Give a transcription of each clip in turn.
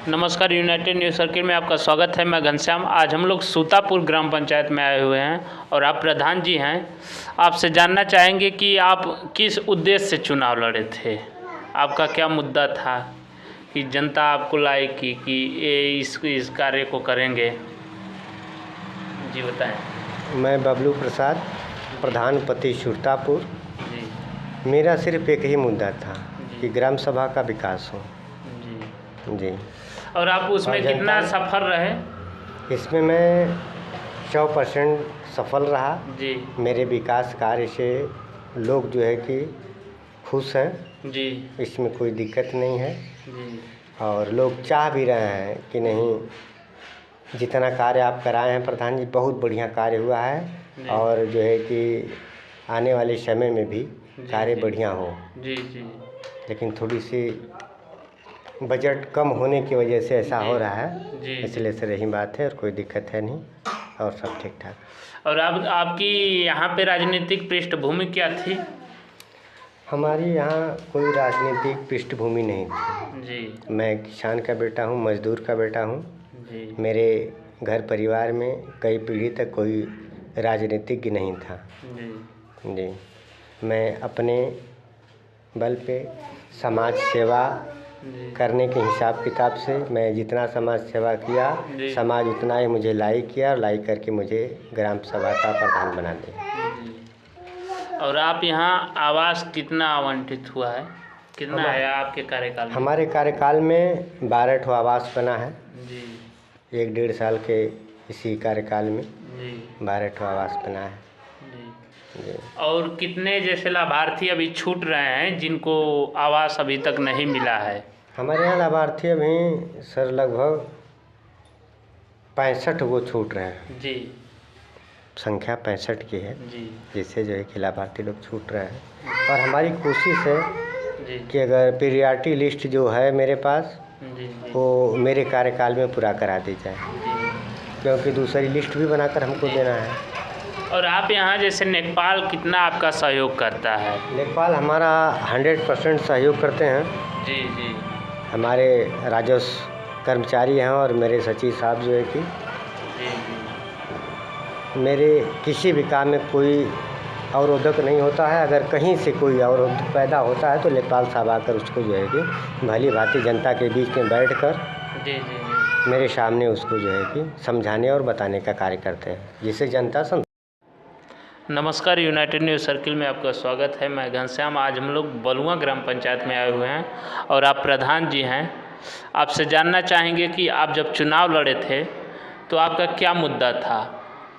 नमस्कार, United news circle में आपका स्वागत है। मैं घनश्याम। आज हम लोग सूतापुर ग्राम पंचायत में आए हुए हैं और आप प्रधान जी हैं। आपसे जानना चाहेंगे कि आप किस उद्देश्य से चुनाव लड़े थे, आपका क्या मुद्दा था कि जनता आपको लाई कि ये इस कार्य को करेंगे, जी बताएं। मैं बबलू प्रसाद, प्रधान पति सूतापुर। जी। मेरा सिर्फ एक ही मुद्दा था कि ग्राम सभा का विकास हो। जी। और आप उसमें कितना सफल रहे? इसमें मैं 100% सफल रहा जी। मेरे विकास कार्य से लोग जो है कि खुश हैं जी। इसमें कोई दिक्कत नहीं है जी। और लोग चाह भी रहे हैं कि नहीं, जितना कार्य आप कराए हैं प्रधान जी, बहुत बढ़िया कार्य हुआ है और जो है कि आने वाले समय में भी कार्य बढ़िया हो। जी जी। लेकिन थोड़ी सी बजट कम होने की वजह से ऐसा हो रहा है, इसलिए से रही बात है और कोई दिक्कत है नहीं और सब ठीक ठाक। और आपकी यहाँ पे राजनीतिक पृष्ठभूमि क्या थी? हमारी यहाँ कोई राजनीतिक पृष्ठभूमि नहीं थी जी। मैं किसान का बेटा हूँ, मजदूर का बेटा हूँ। जी। मेरे घर परिवार में कई पीढ़ी तक कोई राजनीतिज्ञ नहीं था। जी। जी। मैं अपने बल पे समाज सेवा करने के हिसाब किताब से मैं जितना समाज सेवा किया, समाज उतना ही मुझे लाइक किया और लाइक करके मुझे ग्राम सभा का प्रधान बना दिया। और आप यहाँ आवास कितना आवंटित हुआ है, कितना आया आपके कार्यकाल में? हमारे कार्यकाल में 12 ठो आवास बना है। जी। 1-1.5 साल के इसी कार्यकाल में जी 12 ठो आवास बना है। जी। और कितने जैसे लाभार्थी अभी छूट रहे हैं जिनको आवास अभी तक नहीं मिला है? हमारे यहाँ लाभार्थी अभी सर लगभग 65 वो छूट रहे हैं। जी। संख्या 65 की है जी। जिससे जो है कि लाभार्थी लोग छूट रहे हैं और हमारी कोशिश है जी कि अगर प्रियॉरिटी लिस्ट जो है मेरे पास जी वो मेरे कार्यकाल में पूरा करा दी जाए, क्योंकि दूसरी लिस्ट भी बनाकर हमको देना है। और आप यहाँ जैसे लेखपाल कितना आपका सहयोग करता है? लेखपाल हमारा 100% सहयोग करते हैं। जी जी। हमारे राजस्व कर्मचारी हैं और मेरे सचिव साहब जो है कि मेरे किसी भी काम में कोई अवरोधक नहीं होता है। अगर कहीं से कोई अवरोध पैदा होता है तो लेखपाल साहब आकर उसको जो है कि भली भांति जनता के बीच में बैठकर मेरे सामने उसको जो है कि समझाने और बताने का कार्य करते हैं, जिससे जनता नमस्कार, यूनाइटेड न्यूज़ सर्किल में आपका स्वागत है। मैं घनश्याम। आज हम लोग बलुआ ग्राम पंचायत में आए हुए हैं और आप प्रधान जी हैं। आपसे जानना चाहेंगे कि आप जब चुनाव लड़े थे तो आपका क्या मुद्दा था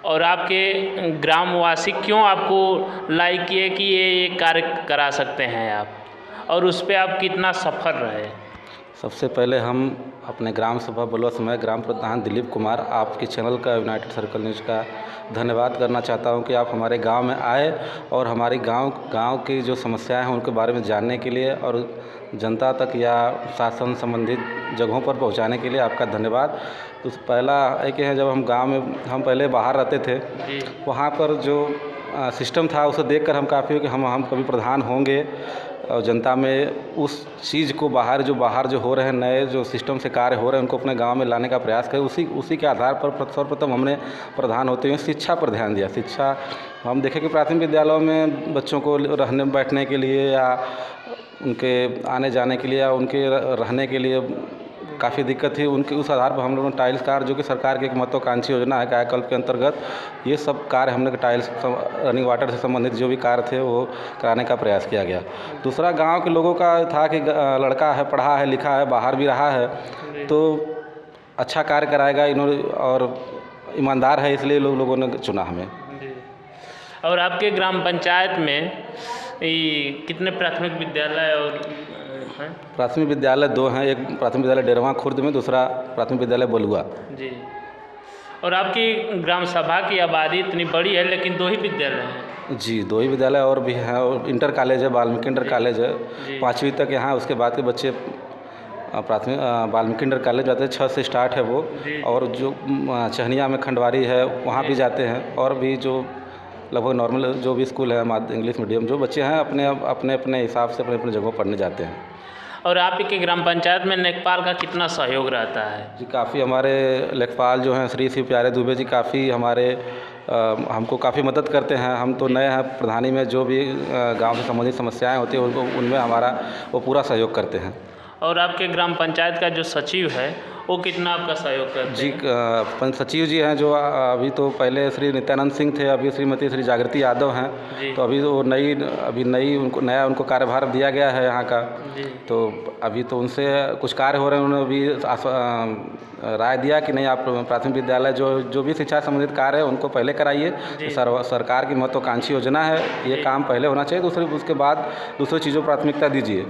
और आपके ग्रामवासी क्यों आपको लाइक किए कि ये कार्य करा सकते हैं आप, और उस पर आप कितना सफल रहे? सबसे पहले हम अपने ग्राम सभा बलुआ समय ग्राम प्रधान दिलीप कुमार, आपके चैनल का यूनाइटेड सर्कल न्यूज़ का धन्यवाद करना चाहता हूं कि आप हमारे गांव में आए और हमारे गांव की जो समस्याएं हैं उनके बारे में जानने के लिए और जनता तक या शासन संबंधित जगहों पर पहुंचाने के लिए आपका धन्यवाद। तो पहला है कि जब हम गांव में हम पहले बाहर रहते थे, वहाँ पर जो सिस्टम था उसे देखकर हम काफ़ी हो कि हम कभी प्रधान होंगे और जनता में उस चीज़ को बाहर जो हो रहे हैं नए जो सिस्टम से कार्य हो रहे हैं उनको अपने गांव में लाने का प्रयास करें। उसी के आधार पर सर्वप्रथम हमने प्रधान होते हुए शिक्षा पर ध्यान दिया। शिक्षा हम देखें कि प्राथमिक विद्यालयों में बच्चों को रहने बैठने के लिए या उनके आने जाने के लिए या उनके रहने के लिए काफ़ी दिक्कत थी। उनके उस आधार पर हम लोगों ने टाइल्स कार्य, जो कि सरकार की एक महत्वाकांक्षी योजना है कायाकल्प के अंतर्गत, ये सब कार्य हमने टाइल्स रनिंग वाटर से संबंधित जो भी कार्य थे वो कराने का प्रयास किया गया। दूसरा, गांव के लोगों का था कि लड़का है, पढ़ा है, लिखा है, बाहर भी रहा है तो अच्छा कार्य कराएगा इन्होंने और ईमानदार है, इसलिए लोगों ने चुना हमें। और आपके ग्राम पंचायत में कितने प्राथमिक विद्यालय और हैं? प्राथमिक विद्यालय 2 हैं। एक प्राथमिक विद्यालय डेरवा खुर्द में, दूसरा प्राथमिक विद्यालय बलुआ। जी। और आपकी ग्राम सभा की आबादी इतनी बड़ी है लेकिन 2 ही विद्यालय हैं? जी, 2 ही विद्यालय और भी हैं और इंटर कॉलेज है, वाल्मीकि इंटर कॉलेज है 5वीं तक यहाँ। उसके बाद के बच्चे प्राथमिक वाल्मीकि इंटर कॉलेज जाते हैं, 6 से स्टार्ट है वो। और जो चहनिया में खंडवारी है वहाँ भी जाते हैं और भी जो लगभग नॉर्मल जो भी स्कूल है इंग्लिश मीडियम, जो बच्चे हैं अपने अपने हिसाब से अपने जगहों पढ़ने जाते हैं। और आपके ग्राम पंचायत में लेखपाल का कितना सहयोग रहता है? जी काफ़ी हमारे लेखपाल जो हैं श्री शिव प्यारे दुबे जी काफ़ी हमारे हमको काफ़ी मदद करते हैं। हम तो नए हैं प्रधानी में, जो भी गांव से संबंधित समस्याएं होती हैं उनको उनमें हमारा वो पूरा सहयोग करते हैं। और आपके ग्राम पंचायत का जो सचिव है वो कितना आपका सहयोग करते जी हैं? पंच सचिव जी हैं जो अभी तो पहले श्री नित्यानंद सिंह थे, अभी श्रीमती श्री जागृति यादव हैं। जी। तो अभी वो नई उनको कार्यभार दिया गया है यहाँ का। जी। तो अभी तो उनसे कुछ कार्य हो रहे हैं। उन्होंने अभी राय दिया कि नहीं, आप प्राथमिक विद्यालय जो भी शिक्षा संबंधित कार्य है उनको पहले कराइए। सरकार की महत्वाकांक्षी योजना है, ये काम पहले होना चाहिए, उसके बाद दूसरी चीज़ों को प्राथमिकता दीजिए।